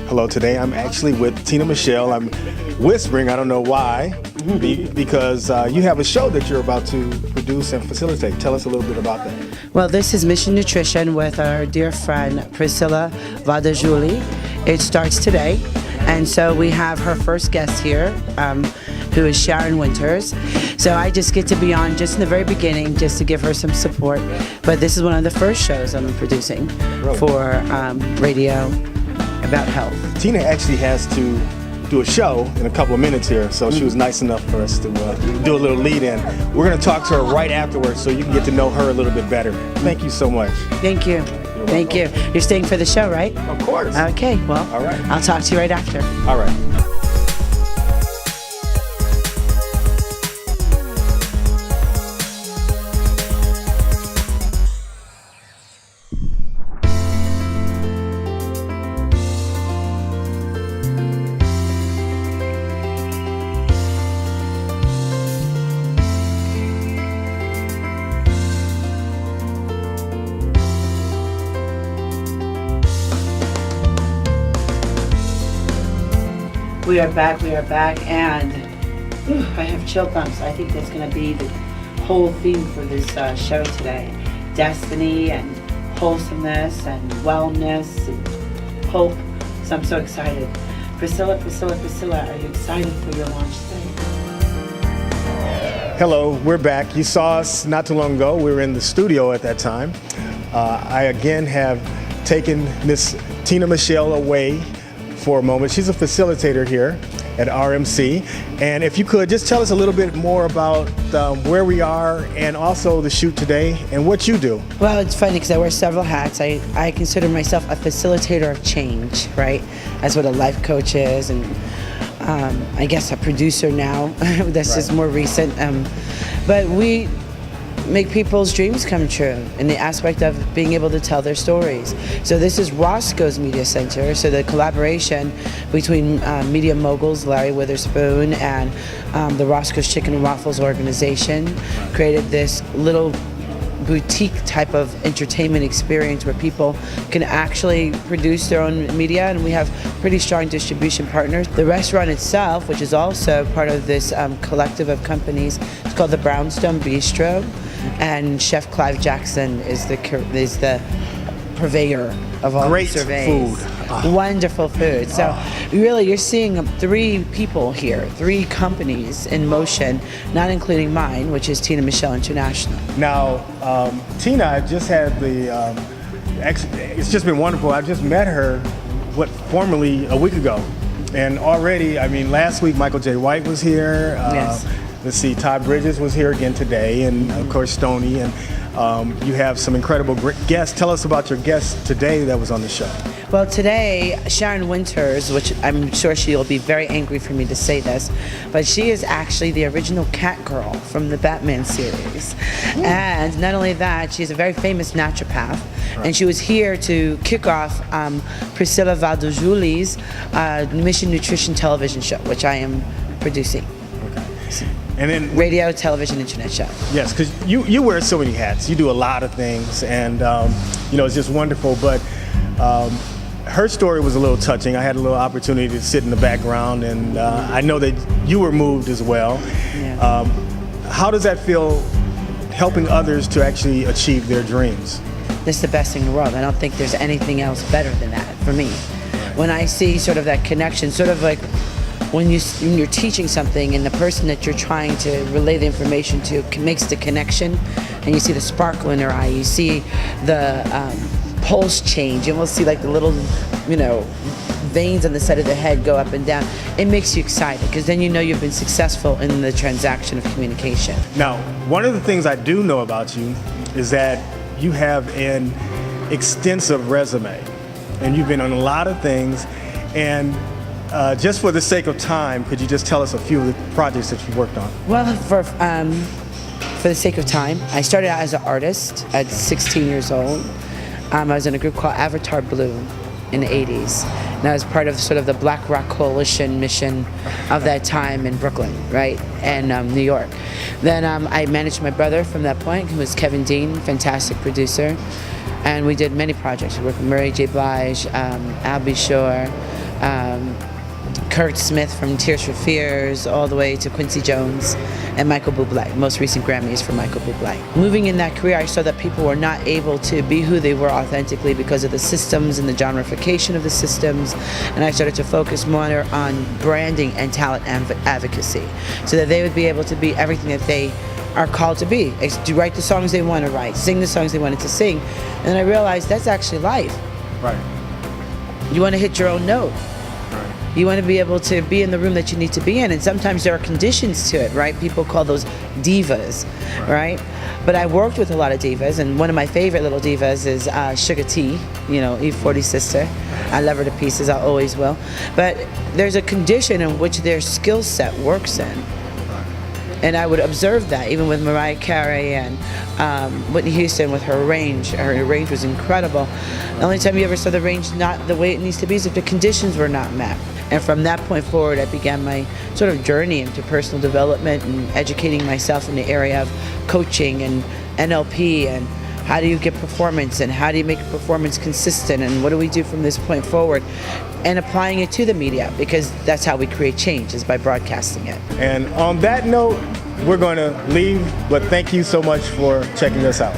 Hello, today I'm actually with Tina Michelle. I'm whispering, I don't know why, because you have a show that you're about to produce and facilitate. Tell us a little bit about that. Well, this is Mission Nutrition with our dear friend Priscilla Vadajuli. It starts today, and so we have her first guest here, who is Sharon Winters. So I just get to be on just in the very beginning, just to give her some support. But this is one of the first shows I'm producing for radio about health. Tina actually has to do a show in a couple of minutes here, so she was nice enough for us to do a little lead-in. We're going to talk to her right afterwards so you can get to know her a little bit better. Thank you so much. Thank you. Thank you. You're staying for the show, right? Of course. Okay, well, all right. I'll talk to you right after. All right. We are back, and I have chill bumps. I think that's going to be the whole theme for this show today. Destiny and wholesomeness and wellness and hope. So I'm so excited. Priscilla, are you excited for your launch today? Hello, we're back. You saw us not too long ago. We were in the studio at that time. I again have taken Miss Tina Michelle away for a moment. She's a facilitator here at RMC, and if you could just tell us a little bit more about where we are and also the shoot today and what you do. Well, it's funny because I wear several hats. I consider myself a facilitator of change, right? That's what a life coach is, and I guess a producer now. That's just more recent. But we make people's dreams come true in the aspect of being able to tell their stories. So this is Roscoe's Media Center, so the collaboration between media moguls Larry Witherspoon and the Roscoe's Chicken and Waffles organization created this little boutique type of entertainment experience where people can actually produce their own media, and we have pretty strong distribution partners. The restaurant itself, which is also part of this collective of companies, it's called the Brownstone Bistro, and Chef Clive Jackson is the purveyor of all great the surveys. Food. Wonderful food. So really you're seeing three people here, three companies in motion, not including mine, which is Tina Michelle International. Now, Tina, I just had it's just been wonderful. I just met her, formally a week ago. And already, I mean, last week Michael J. White was here. Yes. Let's see, Todd Bridges was here again today, and of course Stoney, and you have some incredible guests. Tell us about your guest today that was on the show. Well, today, Sharon Winters, which I'm sure she'll be very angry for me to say this, but she is actually the original Catgirl from the Batman series. Ooh. And not only that, she's a very famous naturopath, and she was here to kick off Priscilla Vadajuli's Mission Nutrition television show, which I am producing. And then radio, television, internet show. Yes, because you wear so many hats. You do a lot of things, and it's just wonderful. But her story was a little touching. I had a little opportunity to sit in the background, and I know that you were moved as well. Yeah. How does that feel, helping others to actually achieve their dreams? This is the best thing in the world. I don't think there's anything else better than that for me. When I see sort of that connection, sort of like when you're teaching something and the person that you're trying to relay the information to makes the connection, and you see the sparkle in their eye, you see the pulse change, and we'll see like the little, veins on the side of the head go up and down. It makes you excited because then you know you've been successful in the transaction of communication. Now, one of the things I do know about you is that you have an extensive resume, and you've been on a lot of things, and just for the sake of time, could you just tell us a few of the projects that you worked on? Well, for the sake of time, I started out as an artist at 16 years old. I was in a group called Avatar Blue in the 80s. And I was part of sort of the Black Rock Coalition mission of that time in Brooklyn, right, and New York. Then I managed my brother from that point, who was Kevin Dean, fantastic producer. And we did many projects. We worked with Mary J. Blige, Al B. Shore, Kurt Smith from Tears for Fears, all the way to Quincy Jones and Michael Bublé. Most recent Grammys for Michael Bublé. Moving in that career, I saw that people were not able to be who they were authentically because of the systems and the genreification of the systems, and I started to focus more on branding and talent advocacy, so that they would be able to be everything that they are called to be. To write the songs they want to write, sing the songs they wanted to sing, and then I realized that's actually life. Right. You want to hit your own note. You want to be able to be in the room that you need to be in, and sometimes there are conditions to it, right? People call those divas, right? But I worked with a lot of divas, and one of my favorite little divas is Sugar T, you know, E40's sister. I love her to pieces, I always will. But there's a condition in which their skill set works in. And I would observe that even with Mariah Carey and Whitney Houston with her range. Her range was incredible. The only time you ever saw the range not the way it needs to be is if the conditions were not met. And from that point forward, I began my sort of journey into personal development and educating myself in the area of coaching and NLP and how do you get performance and how do you make performance consistent and what do we do from this point forward, and applying it to the media, because that's how we create change, is by broadcasting it. And on that note, we're going to leave, but thank you so much for checking us out.